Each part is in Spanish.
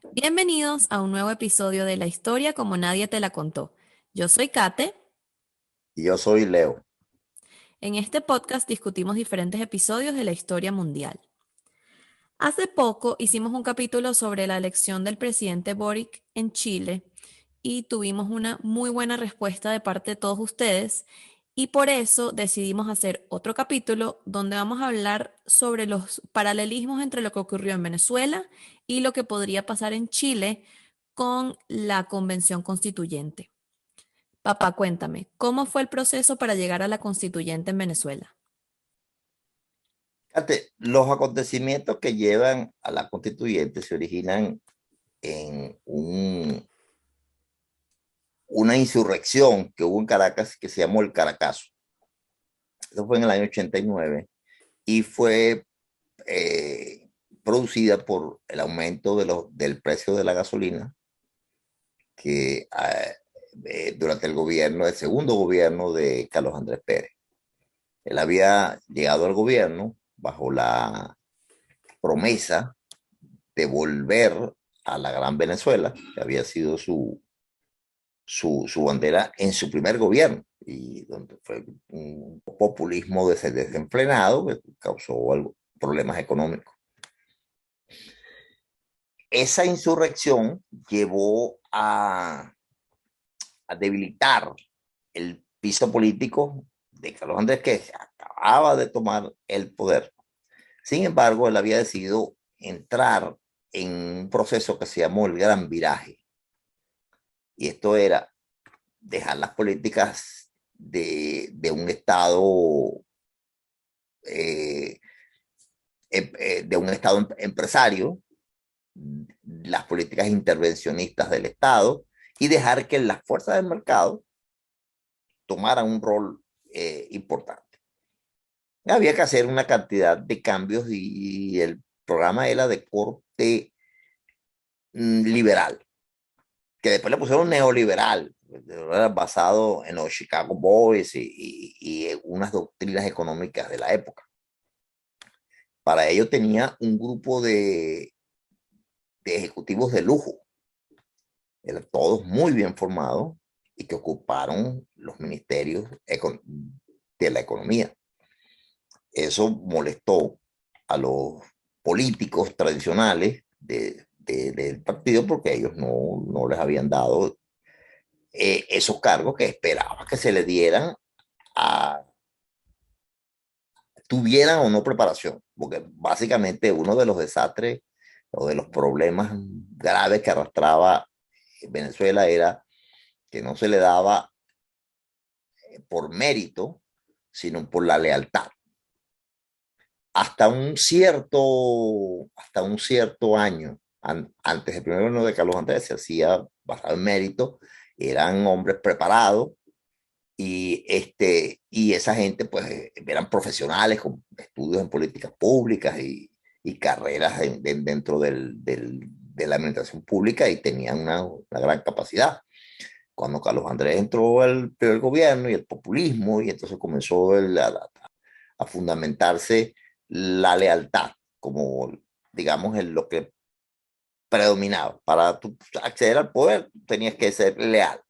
Bienvenidos a un nuevo episodio de La historia como nadie te la contó. Yo soy Kate. Y yo soy Leo. En este podcast discutimos diferentes episodios de la historia mundial. Hace poco hicimos un capítulo sobre la elección del presidente Boric en Chile y tuvimos una muy buena respuesta de parte de todos ustedes y por eso decidimos hacer otro capítulo donde vamos a hablar sobre los paralelismos entre lo que ocurrió en Venezuela y lo que podría pasar en Chile con la Convención Constituyente. Papá, cuéntame, ¿cómo fue el proceso para llegar a la Constituyente en Venezuela? Fíjate, los acontecimientos que llevan a la constituyente se originan en una insurrección que hubo en Caracas que se llamó el Caracazo. Eso fue en el año 89 y fue eh, producida por el aumento del precio de la gasolina que durante el segundo gobierno de Carlos Andrés Pérez. Él había llegado al gobierno bajo la promesa de volver a la Gran Venezuela, que había sido su bandera en su primer gobierno, y donde fue un populismo desenfrenado que causó problemas económicos. Esa insurrección llevó a debilitar el piso político de Carlos Andrés, que acababa de tomar el poder. Sin embargo, él había decidido entrar en un proceso que se llamó el Gran Viraje. Y esto era dejar las políticas de un Estado, eh, de un Estado empresario, las políticas intervencionistas del Estado, y dejar que las fuerzas del mercado tomaran un rol importante. Había que hacer una cantidad de cambios y el programa era de corte liberal, que después le pusieron neoliberal, era basado en los Chicago Boys y unas doctrinas económicas de la época. Para ello tenía un grupo de ejecutivos de lujo, eran todos muy bien formados y que ocuparon los ministerios de la economía. Eso molestó a los políticos tradicionales del partido porque ellos no les habían dado esos cargos que esperaba que se le dieran a tuvieran o no preparación, porque básicamente uno de los desastres o de los problemas graves que arrastraba Venezuela era que no se le daba por mérito, sino por la lealtad. Hasta un cierto año, antes del primer gobierno de Carlos Andrés, se hacía basado en mérito, eran hombres preparados, y esa gente pues eran profesionales con estudios en políticas públicas y carreras dentro de la administración pública y tenían una gran capacidad. Cuando Carlos Andrés entró al primer gobierno y el populismo, y entonces comenzó a fundamentarse la lealtad como, digamos, en lo que predominaba. Para acceder al poder tenías que ser leal.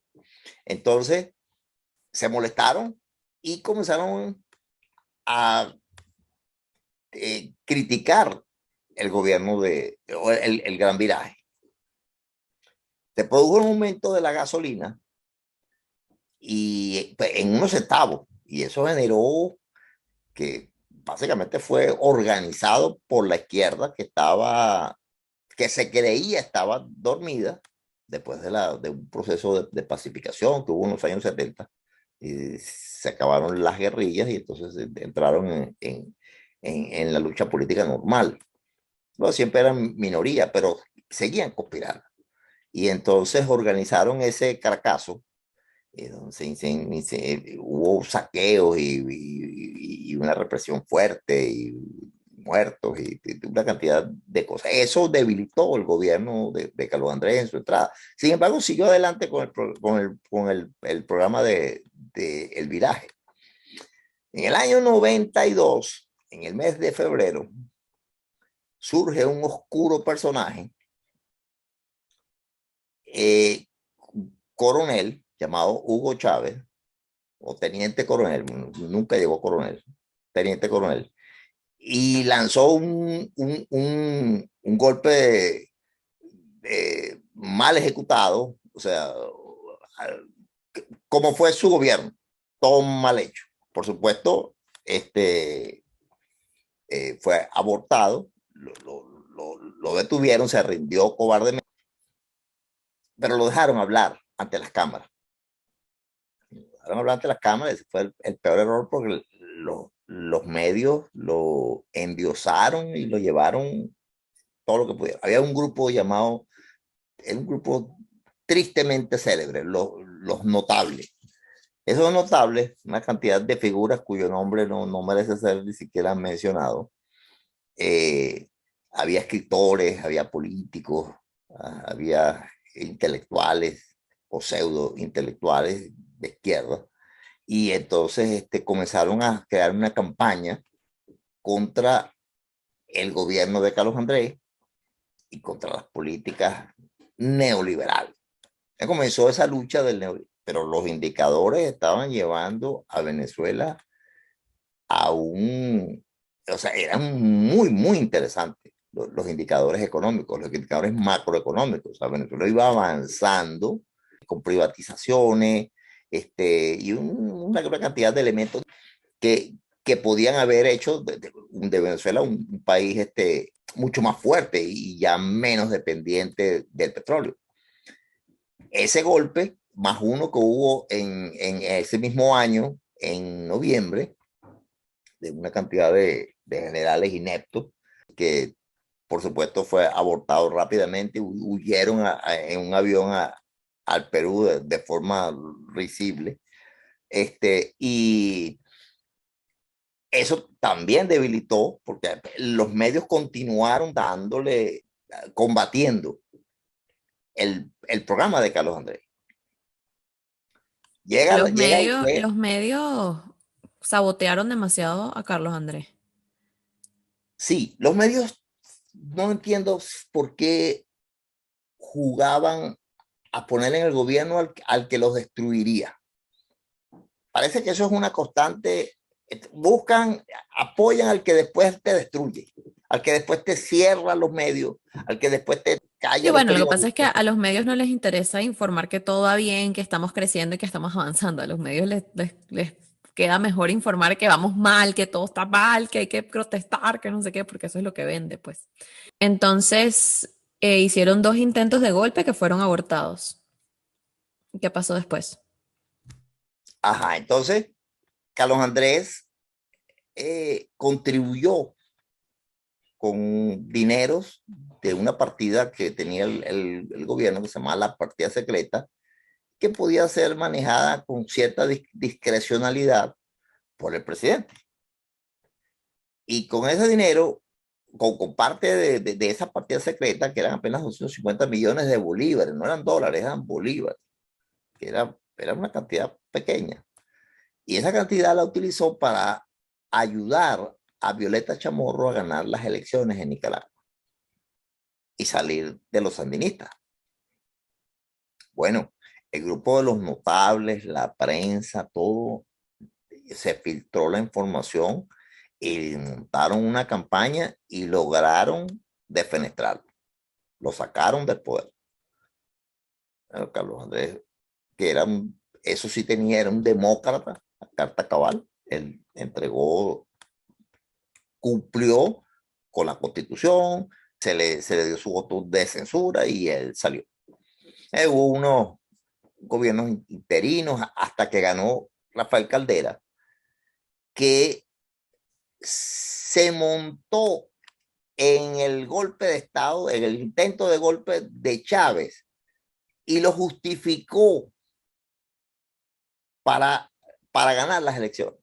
Entonces se molestaron y comenzaron a criticar el gobierno el gran viraje. Se produjo el momento de la gasolina y pues, en unos centavos, y eso generó que básicamente fue organizado por la izquierda que se creía estaba dormida después de un proceso de pacificación que hubo en los años 70. Y se acabaron las guerrillas y entonces entraron en la lucha política normal. No, siempre eran minoría, pero seguían conspirando. Y entonces organizaron ese Caracazo, donde hubo saqueos y una represión fuerte y muertos y una cantidad de cosas. Eso debilitó el gobierno de Carlos Andrés en su entrada. Sin embargo, siguió adelante con el programa de El Viraje. En el año 92, en el mes de febrero, surge un oscuro personaje coronel llamado Hugo Chávez, o teniente coronel, nunca llegó coronel, teniente coronel, y lanzó un golpe mal ejecutado, o sea, como fue su gobierno, todo mal hecho. Por supuesto, fue abortado, lo detuvieron, se rindió cobardemente, pero lo dejaron hablar ante las cámaras. Lo dejaron hablar ante las cámaras, ese fue el peor error porque los medios lo endiosaron y lo llevaron todo lo que pudieron. Había un grupo llamado, era un grupo tristemente célebre, los notables. Esos notables, una cantidad de figuras cuyo nombre no merece ser ni siquiera mencionado. Eh, Había escritores, había políticos, había intelectuales o pseudo intelectuales de izquierda. Y entonces comenzaron a crear una campaña contra el gobierno de Carlos Andrés y contra las políticas neoliberales. Ya comenzó esa lucha del neoliberalismo, pero los indicadores estaban llevando a Venezuela a o sea, eran muy interesantes los indicadores económicos, los indicadores macroeconómicos. O sea, Venezuela iba avanzando con privatizaciones, y una gran cantidad de elementos que podían haber hecho de Venezuela un país mucho más fuerte y ya menos dependiente del petróleo. Ese golpe, más uno que hubo en ese mismo año, en noviembre, de una cantidad de generales ineptos, que por supuesto fue abortado rápidamente, huyeron en un avión al Perú de forma risible. Y eso también debilitó, porque los medios continuaron dándole, combatiendo el programa de Carlos Andrés. Los medios sabotearon demasiado a Carlos Andrés. Sí, los medios, no entiendo por qué jugaban a poner en el gobierno al que los destruiría. Parece que eso es una constante. Buscan, apoyan al que después te destruye, al que después te cierra los medios, al que después te Y calla los bueno, lo que pasa es que periódicos. a los medios no les interesa informar que todo va bien, que estamos creciendo y que estamos avanzando. A los medios les queda mejor informar que vamos mal, que todo está mal, que hay que protestar, que no sé qué, porque eso es lo que vende, pues. Entonces, hicieron dos intentos de golpe que fueron abortados. ¿Qué pasó después? Ajá, entonces Carlos Andrés contribuyó con dineros de una partida que tenía el gobierno, que se llamaba la partida secreta, que podía ser manejada con cierta discrecionalidad por el presidente. Y con ese dinero, con parte de esa partida secreta, que eran apenas 250 millones de bolívares, no eran dólares, eran bolívares, que era una cantidad pequeña. Y esa cantidad la utilizó para ayudar a Violeta Chamorro a ganar las elecciones en Nicaragua y salir de los sandinistas. Bueno, el grupo de los notables, la prensa, todo, se filtró la información y montaron una campaña y lograron defenestrarlo. Lo sacaron del poder. Bueno, Carlos Andrés, que eso sí tenía, era un demócrata, a carta cabal. Él cumplió con la constitución, se le dio su voto de censura y él salió. Hubo unos gobiernos interinos hasta que ganó Rafael Caldera, que se montó en el golpe de Estado, en el intento de golpe de Chávez, y lo justificó para ganar las elecciones.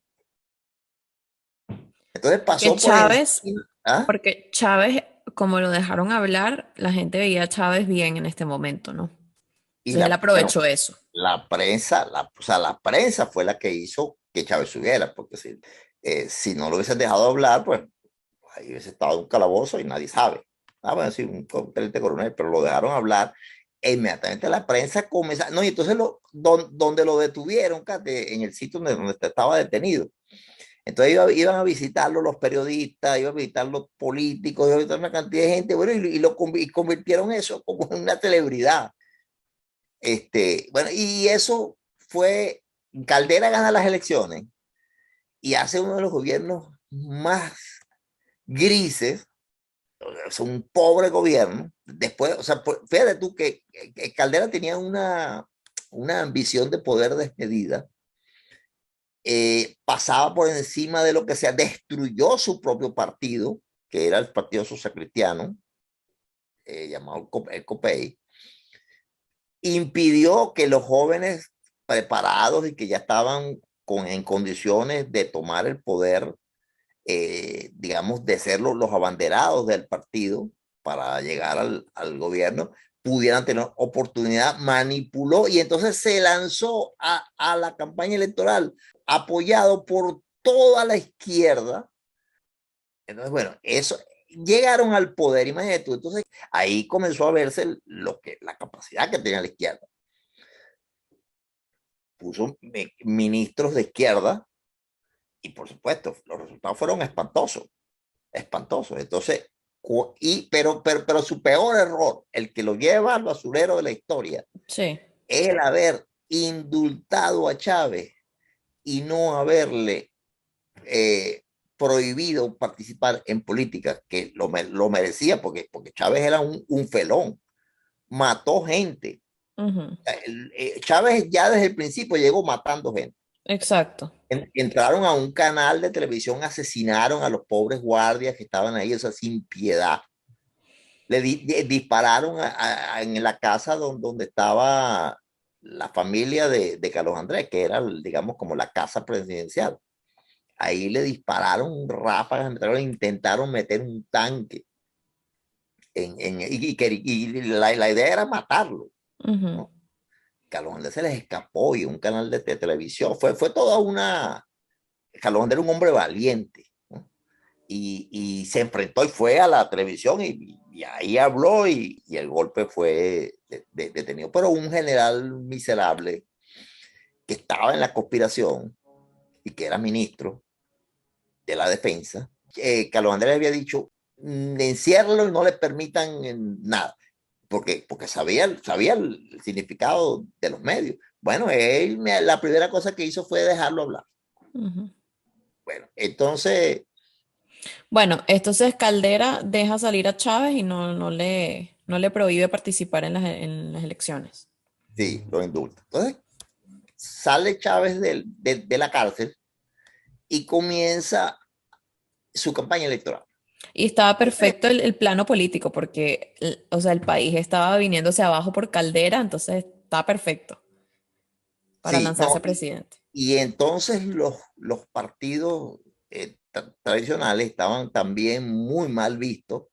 Entonces Que pasó por Chávez, encima. ¿Ah? porque Chávez, como lo dejaron hablar, la gente veía a Chávez bien en este momento, ¿no? Y Entonces él bueno, aprovechó eso. la prensa, o sea, la prensa fue la que hizo que Chávez subiera, porque si no lo hubiesen dejado hablar, pues ahí hubiese estado en un calabozo y nadie sabe. Ah, bueno, sí, un teniente coronel, pero lo dejaron hablar E inmediatamente la prensa comenzó, no, y entonces donde lo detuvieron, Cate, en el sitio donde estaba detenido. Entonces iban a visitarlo los periodistas, iban a visitar los políticos, iban a visitar una cantidad de gente, bueno, y convirtieron eso como en una celebridad. Bueno, y eso fue, Caldera gana las elecciones y hace uno de los gobiernos más grises, es un pobre gobierno. Después, o sea, fíjate tú que Caldera tenía una ambición de poder desmedida, pasaba por encima de lo que sea, destruyó su propio partido, que era el Partido Social Cristiano, llamado el COPEI, impidió que los jóvenes preparados y que ya estaban en condiciones de tomar el poder, digamos, de ser los abanderados del partido para llegar al gobierno, pudieran tener oportunidad, manipuló y entonces se lanzó a la campaña electoral apoyado por toda la izquierda. Entonces, bueno, eso llegaron al poder, imagínate tú. Entonces, ahí comenzó a verse la capacidad que tenía la izquierda. Puso ministros de izquierda y, por supuesto, los resultados fueron espantosos, espantosos. Entonces, pero su peor error, el que lo lleva al basurero de la historia, Sí. es el haber indultado a Chávez y no haberle eh, prohibido participar en política, que lo merecía, porque Chávez era un felón, mató gente. Ujú. Chávez ya desde el principio llegó matando gente. Exacto. Entraron a un canal de televisión, asesinaron a los pobres guardias que estaban ahí, o sea, sin piedad. Dispararon en la casa donde estaba la familia de Carlos Andrés, que era, digamos, como la casa presidencial. Ahí le dispararon ráfagas, intentaron meter un tanque. Y la idea era matarlo, Ujú. ¿no? Carlos Andrés se les escapó y un canal de televisión. Fue toda una... Carlos Andrés era un hombre valiente, ¿no? Y se enfrentó y fue a la televisión y ahí habló y el golpe fue detenido. Pero un general miserable que estaba en la conspiración y que era ministro de la defensa, Carlos Andrés había dicho, enciérralo y no le permitan nada, porque sabía el significado de los medios. Bueno, la primera cosa que hizo fue dejarlo hablar. Ujú. Bueno, entonces, Bueno, entonces Caldera deja salir a Chávez y no le prohíbe participar en las elecciones. sí, lo indulta. Entonces, sale Chávez de la cárcel y comienza su campaña electoral. Y estaba perfecto el plano político porque, o sea, el país estaba viniéndose abajo por Caldera, entonces estaba perfecto para Sí, no, lanzarse presidente. y entonces los partidos tradicionales estaban también muy mal vistos,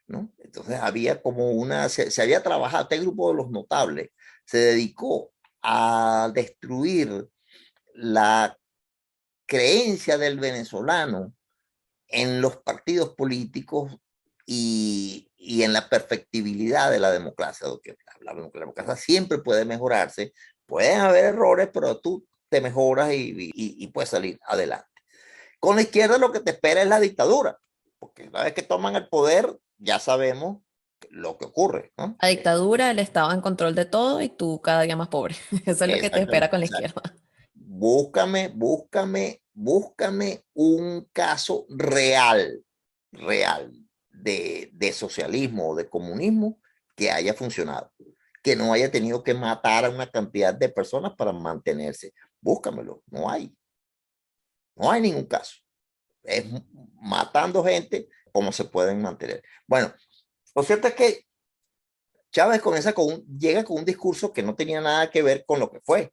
¿no? Entonces había como se había trabajado, este grupo de los notables se dedicó a destruir la creencia del venezolano en los partidos políticos y en la perfectibilidad de la democracia. La democracia siempre puede mejorarse, pueden haber errores, pero tú te mejoras y puedes salir adelante. Con la izquierda lo que te espera es la dictadura, porque una vez que toman el poder, ya sabemos lo que ocurre, ¿no? La dictadura, el Estado en control de todo y tú cada día más pobre. Eso es lo que te espera Exactamente. con la O sea, izquierda. búscame un caso real, real de socialismo o de comunismo que haya funcionado, que no haya tenido que matar a una cantidad de personas para mantenerse. Búscamelo, no hay ningún caso. Es matando gente como se pueden mantener. Bueno, lo cierto es que Chávez llega con un discurso que no tenía nada que ver con lo que fue.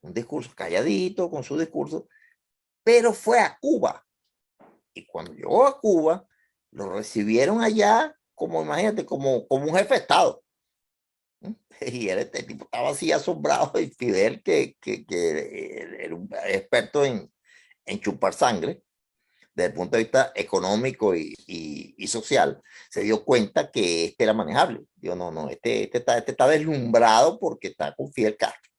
Un discurso calladito, con su discurso, pero fue a Cuba. Y cuando llegó a Cuba, lo recibieron allá como, imagínate, como un jefe de Estado. Y este tipo estaba así asombrado y Fidel, que era un experto en chupar sangre, desde el punto de vista económico y social, se dio cuenta que este era manejable. Digo, no, este está deslumbrado porque está con Fidel Castro.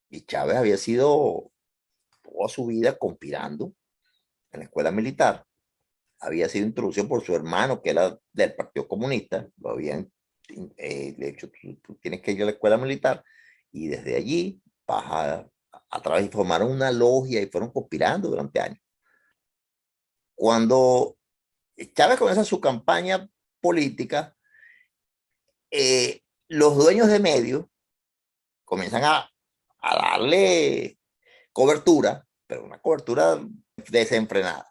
Y Chávez había sido toda su vida conspirando en la escuela militar. Había sido introducido por su hermano, que era del Partido Comunista. Lo habían, de hecho, tú tienes que ir a la escuela militar y desde allí vas a través y formaron una logia y fueron conspirando durante años. Cuando Chávez comienza su campaña política, los dueños de medios comienzan a darle cobertura, pero una cobertura desenfrenada.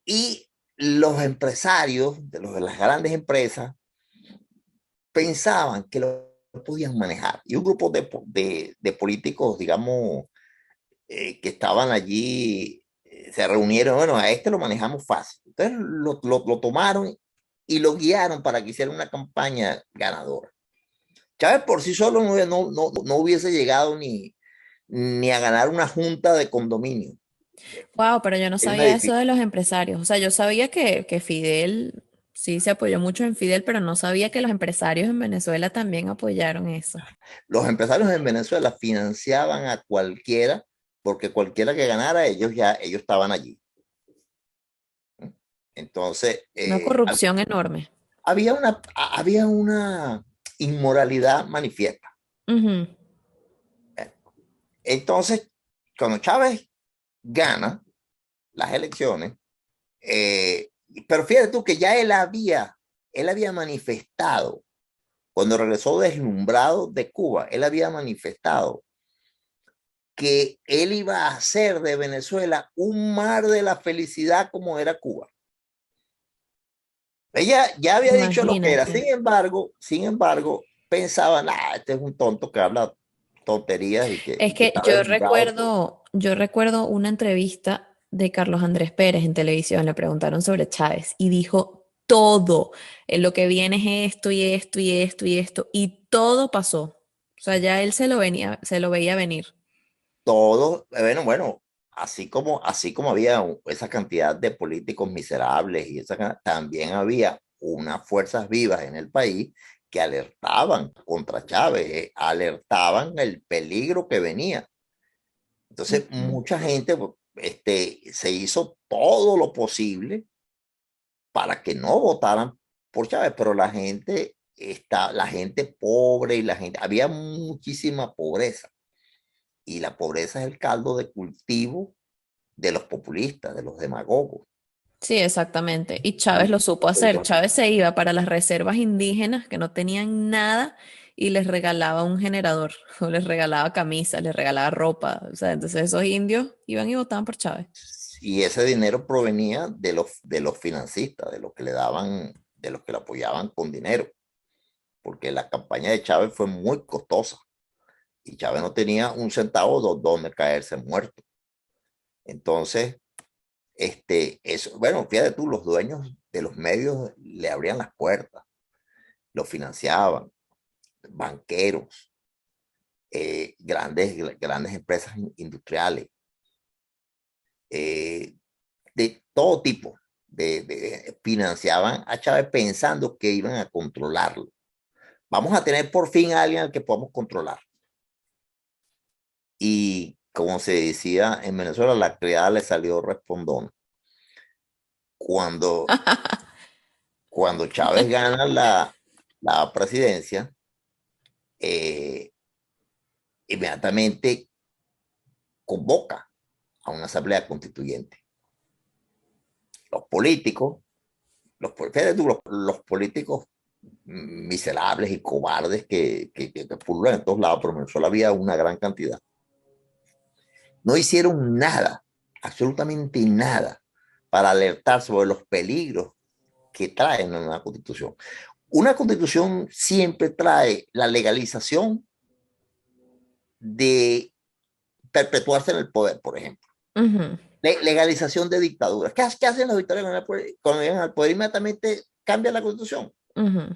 Y los empresarios de las grandes empresas pensaban que lo podían manejar. Y un grupo de políticos, digamos, que estaban allí, se reunieron, bueno, a este lo manejamos fácil. Entonces lo tomaron y lo guiaron para que hiciera una campaña ganadora. Chávez por sí solo no hubiese llegado ni a ganar una junta de condominio. Wow, pero yo no Es un sabía eso edificio. de los empresarios. O sea, yo sabía que Fidel sí se apoyó mucho en Fidel, pero no sabía que los empresarios en Venezuela también apoyaron eso. Los empresarios en Venezuela financiaban a cualquiera, porque cualquiera que ganara, ellos estaban allí. Entonces, Una corrupción enorme. había una inmoralidad manifiesta. Ujú. Entonces, cuando Chávez gana las elecciones, eh, pero fíjate tú que ya él había manifestado, cuando regresó deslumbrado de Cuba, él había manifestado que él iba a hacer de Venezuela un mar de la felicidad como era Cuba. Ella ya había dicho lo que era, Imagínate. sin embargo, pensaba, este es un tonto que habla tonterías y que, Es y que que está deslumbrado por... yo recuerdo una entrevista de Carlos Andrés Pérez en televisión, le preguntaron sobre Chávez y dijo todo, lo que viene es esto y esto y esto y esto, y todo pasó. O sea, ya él se lo veía venir. Todo, bueno, así como había esa cantidad de políticos miserables también había unas fuerzas vivas en el país que alertaban contra Chávez, alertaban el peligro que venía. Entonces, Ujú. mucha gente se hizo todo lo posible para que no votaran por Chávez, pero la gente pobre y había muchísima pobreza. Y la pobreza es el caldo de cultivo de los populistas, de los demagogos. Sí, exactamente. Y Chávez Y lo supo hacer. entonces, Chávez se iba para las reservas indígenas que no tenían nada y les regalaba un generador, o les regalaba camisas, les regalaba ropa. O sea, entonces esos indios iban y votaban por Chávez. y ese dinero provenía de los financistas, de los que le daban, de los que le apoyaban con dinero, porque la campaña de Chávez fue muy costosa y Chávez no tenía un centavo donde caerse muerto. Entonces, bueno, fíjate tú, los dueños de los medios le abrían las puertas, lo financiaban, banqueros, grandes empresas industriales, eh, de todo tipo, financiaban a Chávez pensando que iban a controlarlo. Vamos a tener por fin a alguien al que podamos controlar. Y como se decía en Venezuela, la criada le salió respondón. Cuando, cuando Chávez gana la presidencia, eh, inmediatamente convoca a una asamblea constituyente. Los políticos, los políticos miserables y cobardes que pululan en todos lados, pero en Venezuela había una gran cantidad. No hicieron nada, absolutamente nada, para alertar sobre los peligros que traen una constitución. Una constitución siempre trae la legalización de perpetuarse en el poder, por ejemplo. Ujú, Legalización de dictaduras. ¿Qué hacen los dictadores cuando llegan al poder? Inmediatamente cambia la constitución. ujú.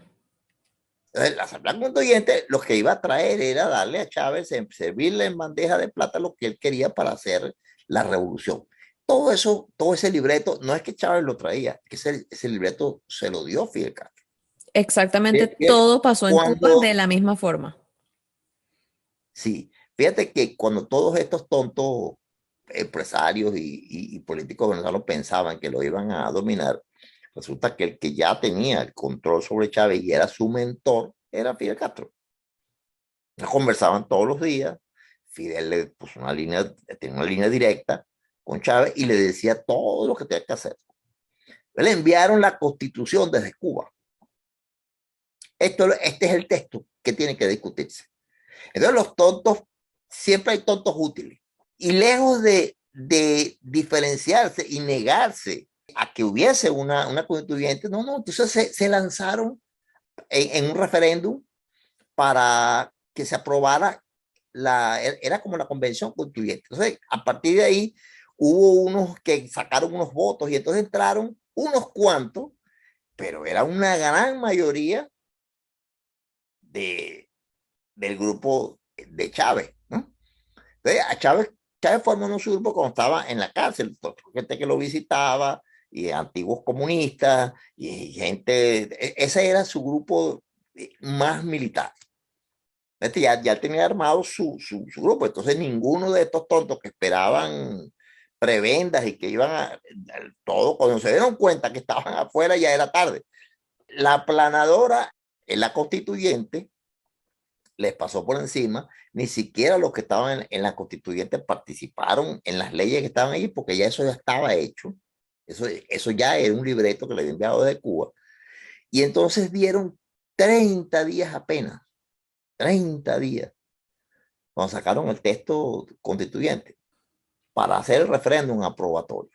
Entonces, la Asamblea Constituyente lo que iba a traer era darle a Chávez, servirle en bandeja de plata lo que él quería para hacer la revolución. todo eso, todo ese libreto, no es que Chávez lo traía, es que ese libreto se lo dio Fidel Castro. Exactamente Fíjate, todo pasó en Cuba de cuando, la misma forma. sí, fíjate que cuando todos estos tontos empresarios y políticos venezolanos pensaban que lo iban a dominar, resulta que el que ya tenía el control sobre Chávez y era su mentor era Fidel Castro. Conversaban todos los días, Fidel le puso tenía una línea directa con Chávez y le decía todo lo que tenía que hacer. Le enviaron la constitución desde Cuba. Este es el texto que tiene que discutirse. Entonces los tontos, siempre hay tontos útiles. Y lejos de diferenciarse y negarse a que hubiese una constituyente, no, entonces se lanzaron en un referéndum para que se aprobara era como la convención constituyente. Entonces, a partir de ahí, hubo unos que sacaron unos votos y entonces entraron unos cuantos, pero era una gran mayoría de, del grupo de Chávez, ¿no? Entonces, Chávez formó un grupo cuando estaba en la cárcel, gente que lo visitaba, y antiguos comunistas, y gente, ese era su grupo más militar. Ya tenía armado su grupo, entonces ninguno de estos tontos que esperaban prebendas y que iban todo, cuando se dieron cuenta que estaban afuera ya era tarde. La planadora, en la constituyente, les pasó por encima, ni siquiera los que estaban en la constituyente participaron en las leyes que estaban ahí, porque ya eso ya estaba hecho, eso ya era un libreto que le había enviado de Cuba, y entonces dieron 30 días apenas, 30 días cuando sacaron el texto constituyente para hacer el referéndum aprobatorio.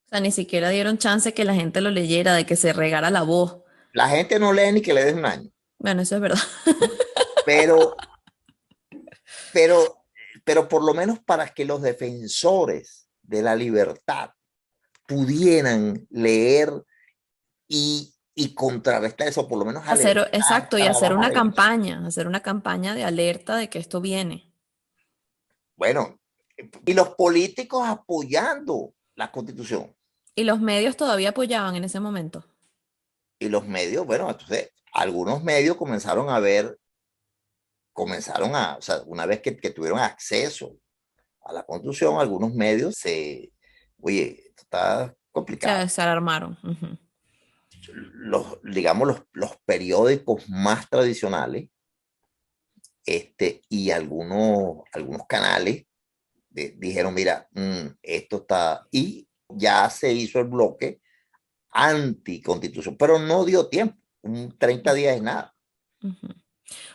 O sea, ni siquiera dieron chance que la gente lo leyera, de que se regara la voz. La gente no lee ni que le den un año, Bueno, eso es verdad. pero, pero, pero por lo menos para que los defensores de la libertad pudieran leer y contrarrestar eso, por lo menos alertar, Exacto, y trabajar en eso. hacer una campaña de alerta de que esto viene. Bueno, y los políticos apoyando la constitución Y los medios todavía apoyaban en ese momento. y los medios, bueno, entonces algunos medios o sea, una vez que tuvieron acceso a la constitución, algunos medios oye, esto está complicado. Se alarmaron. Ujú. Digamos, los periódicos más tradicionales, y algunos canales dijeron, mira, esto está, y ya se hizo el bloque anticonstitución, pero no dio tiempo, 30 días es nada. Ujú.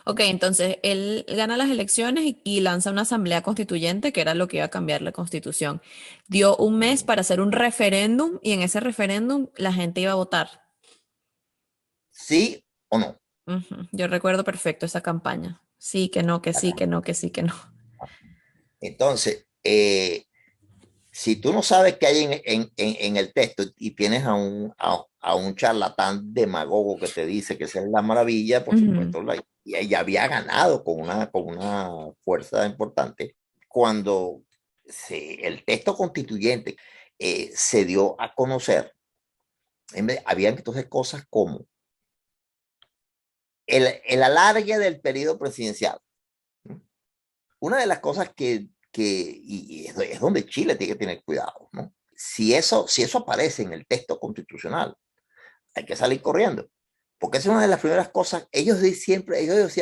Ok, entonces él gana las elecciones y lanza una asamblea constituyente, que era lo que iba a cambiar la constitución. Dio un mes para hacer un referéndum y en ese referéndum la gente iba a votar. ¿Sí o no? Ujú. Yo recuerdo perfecto esa campaña. Sí, que no, que sí, que no, que sí, que no. Entonces, si tú no sabes qué hay en el texto y tienes a un charlatán demagogo que te dice que esa es la maravilla, por Ujú. supuesto, y ella había ganado con una fuerza importante. Cuando el texto constituyente se dio a conocer, había entonces cosas como el alargue del periodo presidencial. Una de las cosas y es donde Chile tiene que tener cuidado, ¿no? Si eso aparece en el texto constitucional, hay que salir corriendo, porque es una de las primeras cosas. Ellos decían,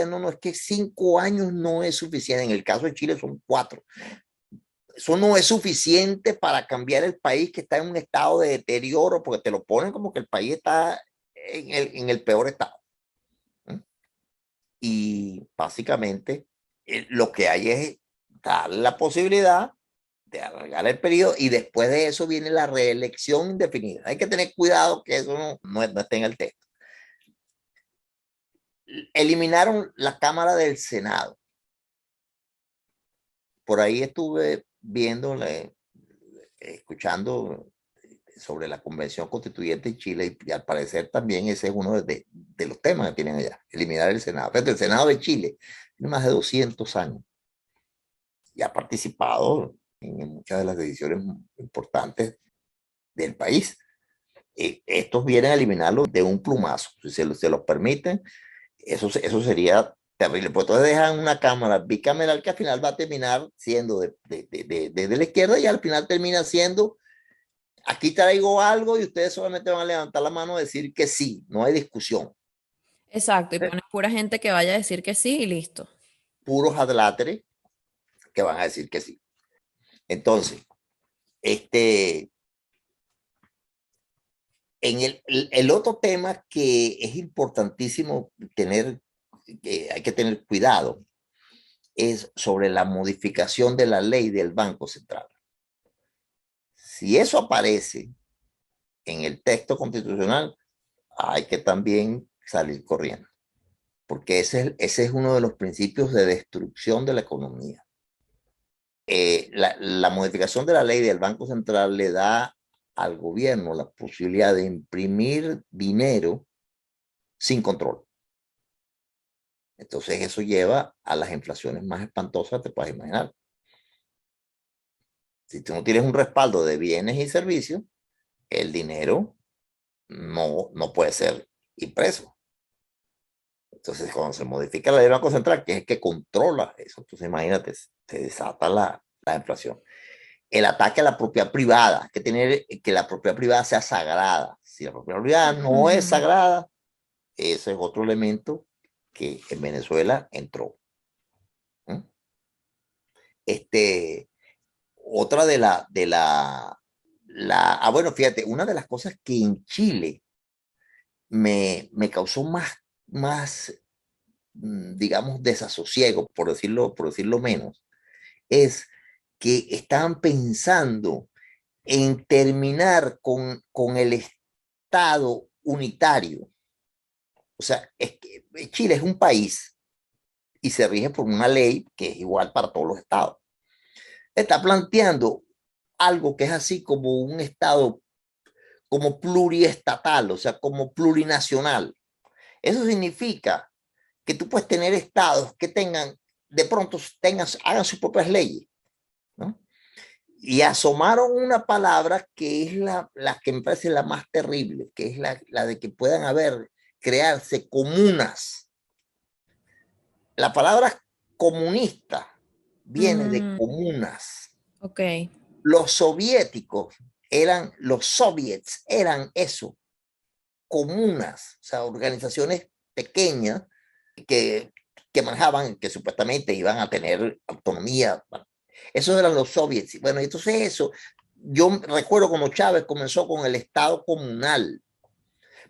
no, es que 5 años no es suficiente. En el caso de Chile son 4. Eso no es suficiente para cambiar el país que está en un estado de deterioro, porque te lo ponen como que el país está en el peor estado. ¿No? Y básicamente lo que hay es darle la posibilidad de alargar el periodo y después de eso viene la reelección indefinida. Hay que tener cuidado que eso no esté en el texto. Eliminaron la Cámara del Senado. Por ahí estuve viendo, escuchando sobre la Convención Constituyente en Chile y al parecer también ese es uno de los temas que tienen allá, eliminar el Senado. Fíjate, el Senado de Chile tiene más de 200 años y ha participado en muchas de las decisiones importantes del país. Estos vienen a eliminarlo de un plumazo. Si se los permiten, eso sería terrible. Pues entonces dejan una cámara bicameral que al final va a terminar siendo de la izquierda y al final termina siendo, aquí traigo algo y ustedes solamente van a levantar la mano y decir que sí, no hay discusión. Exacto, y pones pura gente que vaya a decir que sí y listo. Puros adláteres que van a decir que sí. Entonces, en el otro tema que es importantísimo tener, que hay que tener cuidado, es sobre la modificación de la ley del Banco Central. Si eso aparece en el texto constitucional, hay que también salir corriendo, porque ese es uno de los principios de destrucción de la economía. La modificación de la ley del Banco Central le da al gobierno la posibilidad de imprimir dinero sin control. Entonces eso lleva a las inflaciones más espantosas, te puedes imaginar. Si tú no tienes un respaldo de bienes y servicios, el dinero no puede ser impreso. Entonces, cuando se modifica la ley del Banco Central, que es que controla eso, entonces imagínate, se desata la inflación. El ataque a la propiedad privada, que tener que la propiedad privada sea sagrada. Si la propiedad privada no es sagrada, ese es otro elemento que en Venezuela entró. Otra bueno, fíjate, una de las cosas que en Chile me causó más, digamos, desasosiego, por decirlo menos, es que estaban pensando en terminar con el Estado unitario. O sea, es que Chile es un país y se rige por una ley que es igual para todos los estados. Está planteando algo que es así como un estado como pluriestatal, o sea, como plurinacional. Eso significa que tú puedes tener estados que de pronto hagan sus propias leyes, ¿no? Y asomaron una palabra que es la que me parece la más terrible, que es la de que puedan crearse comunas. La palabra comunista viene de comunas. Ok. Los soviets eran eso, comunas, o sea, organizaciones pequeñas que, que manejaban, que supuestamente iban a tener autonomía. Esos eran los soviets. Bueno, entonces eso, yo recuerdo como Chávez comenzó con el Estado comunal,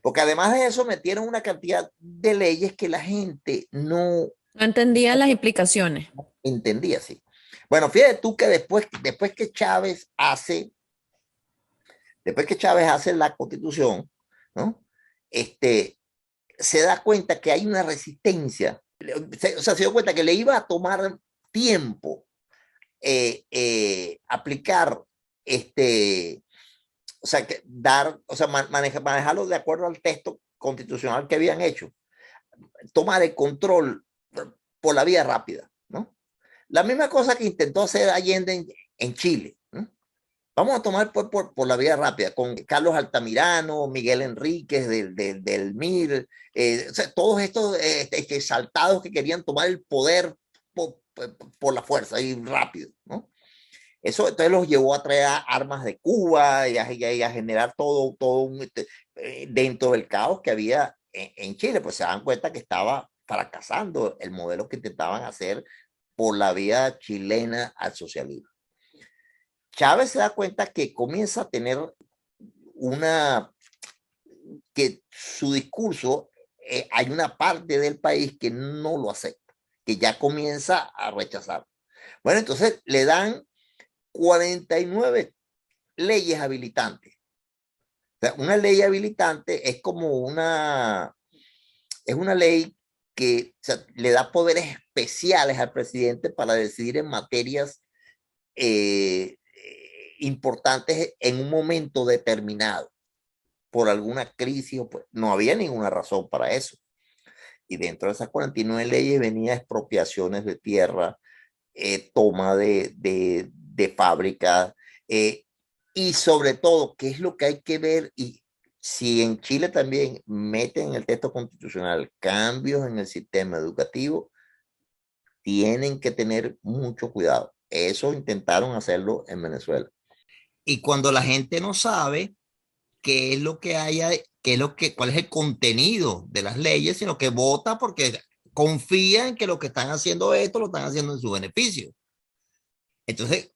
porque además de eso metieron una cantidad de leyes que la gente no No entendía las implicaciones. entendía así. Bueno, fíjate tú que después que Chávez hace la constitución, ¿no? Se da cuenta que hay una resistencia, o sea, se dio cuenta que le iba a tomar tiempo aplicar o sea, manejarlo de acuerdo al texto constitucional que habían hecho, tomar el control por la vía rápida, ¿no? La misma cosa que intentó hacer Allende en Chile, ¿no? Vamos a tomar por la vía rápida, con Carlos Altamirano, Miguel Enríquez del MIR, o sea, todos estos exaltados que querían tomar el poder por la fuerza y rápido, ¿no? Eso entonces los llevó a traer armas de Cuba y a generar todo dentro del caos que había en Chile, pues se dan cuenta que estaba fracasando el modelo que intentaban hacer por la vía chilena al socialismo. Chávez se da cuenta que comienza a tener que su discurso, hay una parte del país que no lo acepta, que ya comienza a rechazar. Bueno, entonces le dan 49 leyes habilitantes. O sea, una ley habilitante es como es una ley que, o sea, le da poderes especiales al presidente para decidir en materias importantes en un momento determinado, por alguna crisis, o pues, no había ninguna razón para eso. Y dentro de esas 49 leyes venía expropiaciones de tierra, toma de fábricas, y sobre todo, qué es lo que hay que ver, y si en Chile también meten en el texto constitucional cambios en el sistema educativo, tienen que tener mucho cuidado. Eso intentaron hacerlo en Venezuela. Y cuando la gente no sabe qué es lo que haya, cuál es el contenido de las leyes, sino que vota porque confía en que lo que están haciendo esto lo están haciendo en su beneficio. Entonces,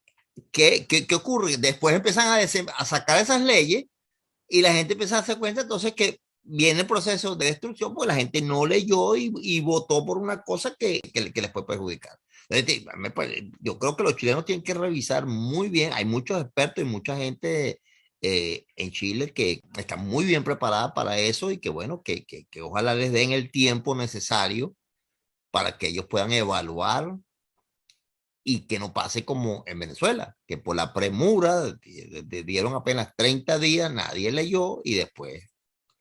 ¿qué ocurre? Después empiezan a sacar esas leyes y la gente empieza a darse cuenta entonces que viene el proceso de destrucción porque la gente no leyó y votó por una cosa que les puede perjudicar. Entonces, yo creo que los chilenos tienen que revisar muy bien. Hay muchos expertos y mucha gente en Chile que está muy bien preparada para eso y que bueno, que ojalá les den el tiempo necesario para que ellos puedan evaluar y que no pase como en Venezuela, que por la premura dieron apenas 30 días, nadie leyó y después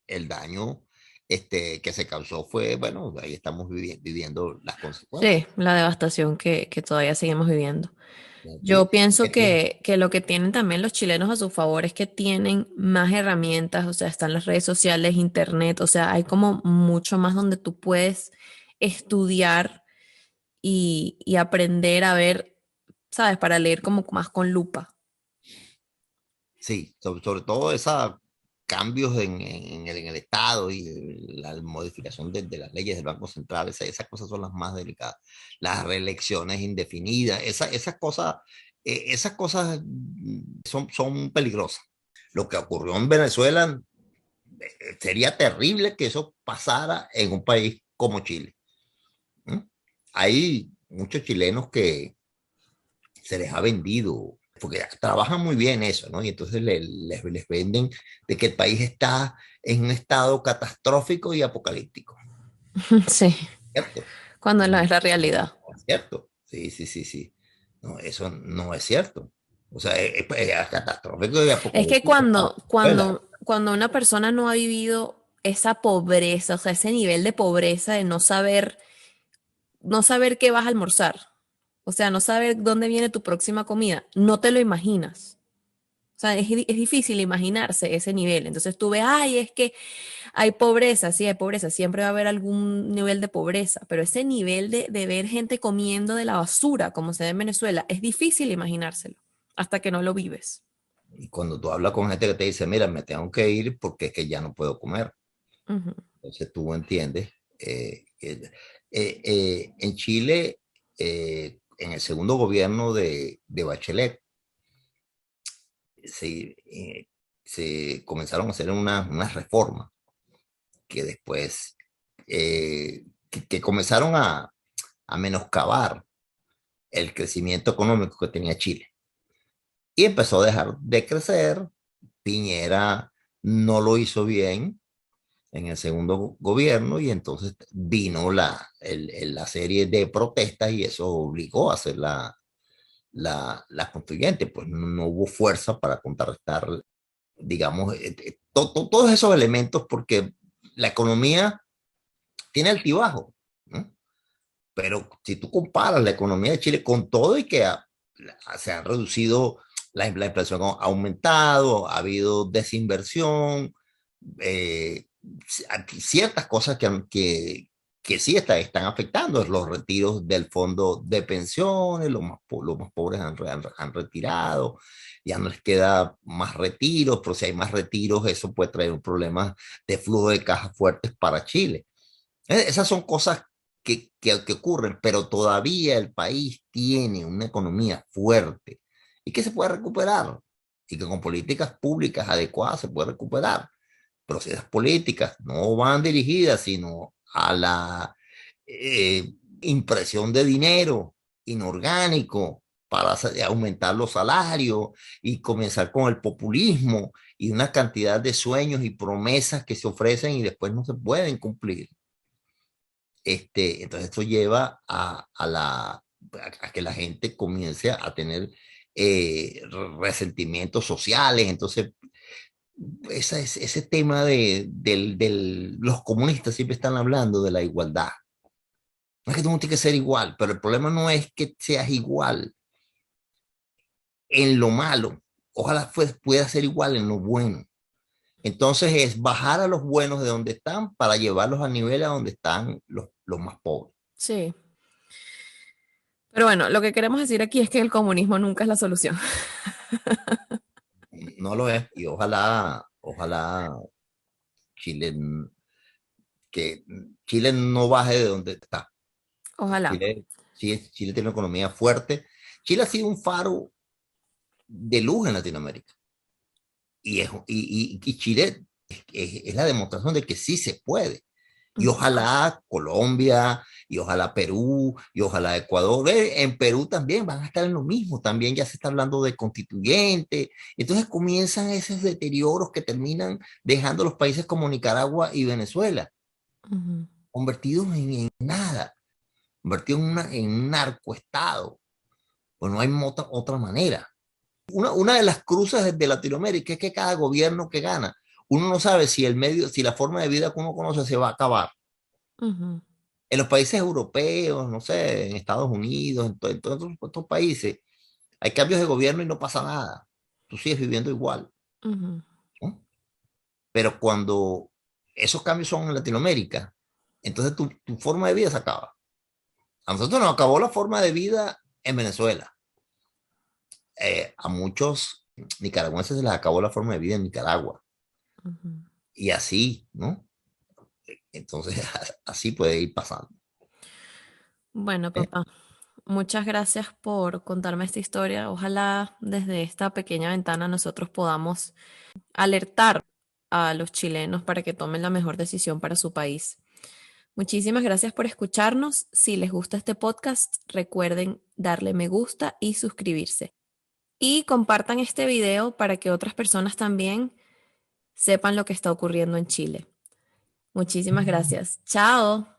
el daño que se causó fue, bueno, ahí estamos viviendo las consecuencias. Sí, la devastación que todavía seguimos viviendo. ¿Sí? Yo pienso que lo que tienen también los chilenos a su favor es que tienen más herramientas, o sea, están las redes sociales, internet, o sea, hay como mucho más donde tú puedes estudiar y aprender a ver, ¿sabes? Para leer como más con lupa. Sí, sobre todo esos cambios en el Estado y la modificación de las leyes del Banco Central, esas cosas son las más delicadas. Las reelecciones indefinidas, esas cosas son peligrosas. Lo que ocurrió en Venezuela, sería terrible que eso pasara en un país como Chile. ¿Mm? Hay muchos chilenos que se les ha vendido, porque trabajan muy bien eso, ¿no? Y entonces les venden de que el país está en un estado catastrófico y apocalíptico, Sí, ¿cierto? cuando no No, es la realidad. no es cierto. Sí, sí, sí, sí. No, eso no es cierto. O sea, es catastrófico y Es que apocalíptico. cuando una persona no ha vivido esa pobreza, o sea, ese nivel de pobreza de no saber qué vas a almorzar, o sea, no saber dónde viene tu próxima comida, no te lo imaginas. O sea, es difícil imaginarse ese nivel. Entonces tú ves, ay, es que hay pobreza, sí, hay pobreza, siempre va a haber algún nivel de pobreza, pero ese nivel de ver gente comiendo de la basura, como se ve en Venezuela, es difícil imaginárselo hasta que no lo vives. Y cuando tú hablas con gente que te dice, mira, me tengo que ir porque es que ya no puedo comer. Ujú. Entonces tú entiendes. En Chile, en el segundo gobierno de Bachelet, se, se comenzaron a hacer unas reformas que después, que comenzaron a menoscabar el crecimiento económico que tenía Chile. Y empezó a dejar de crecer. Piñera no lo hizo bien en el segundo gobierno y entonces vino la serie de protestas y eso obligó a hacer la constituyente, pues no hubo fuerza para contrarrestar, digamos, todos esos elementos porque la economía tiene altibajo, ¿no? Pero si tú comparas la economía de Chile con todo y que se han reducido, la inflación ha aumentado, ha habido desinversión, eh, ciertas cosas que sí están afectando, los retiros del fondo de pensiones, los más pobres han retirado, ya no les queda más retiros, pero si hay más retiros, eso puede traer un problema de flujo de caja fuertes para Chile. Esas son cosas que ocurren, pero todavía el país tiene una economía fuerte y que se puede recuperar y que con políticas públicas adecuadas se puede recuperar. Pero si esas políticas no van dirigidas sino a la impresión de dinero inorgánico para aumentar los salarios y comenzar con el populismo y una cantidad de sueños y promesas que se ofrecen y después no se pueden cumplir. Entonces esto lleva a que la gente comience a tener resentimientos sociales. Entonces, ese tema los comunistas siempre están hablando de la igualdad. No es que todo mundo tiene que ser igual, pero el problema no es que seas igual, en lo malo, ojalá pueda ser igual en lo bueno. Entonces es bajar a los buenos de donde están para llevarlos a nivel a donde están los más pobres. Sí. Pero bueno, lo que queremos decir aquí es que el comunismo nunca es la solución. No lo es. Y ojalá Chile, que Chile no baje de donde está. Ojalá. Chile tiene una economía fuerte. Chile ha sido un faro de luz en Latinoamérica. Y Chile es la demostración de que sí se puede. Y Ujú, ojalá Colombia, y ojalá Perú, y ojalá Ecuador. En Perú también van a estar en lo mismo. También ya se está hablando de constituyente. Entonces comienzan esos deterioros que terminan dejando los países como Nicaragua y Venezuela, ujú, convertidos en nada, convertidos en un narcoestado. Pues no hay otra manera. Una de las cruces de Latinoamérica es que cada gobierno que gana, uno no sabe si el medio, si la forma de vida que uno conoce se va a acabar. ujú, En los países europeos, no sé, en Estados Unidos, en todos estos países, hay cambios de gobierno y no pasa nada. Tú sigues viviendo igual, ujú. ¿no? Pero cuando esos cambios son en Latinoamérica, entonces tu forma de vida se acaba. A nosotros nos acabó la forma de vida en Venezuela. A muchos nicaragüenses se les acabó la forma de vida en Nicaragua. Ujú. Y así, ¿no? Entonces, así puede ir pasando. Bueno, ¿Eh? papá, muchas gracias por contarme esta historia. Ojalá desde esta pequeña ventana nosotros podamos alertar a los chilenos para que tomen la mejor decisión para su país. Muchísimas gracias por escucharnos. Si les gusta este podcast, recuerden darle me gusta y suscribirse. Y compartan este video para que otras personas también sepan lo que está ocurriendo en Chile. Muchísimas gracias. Chao.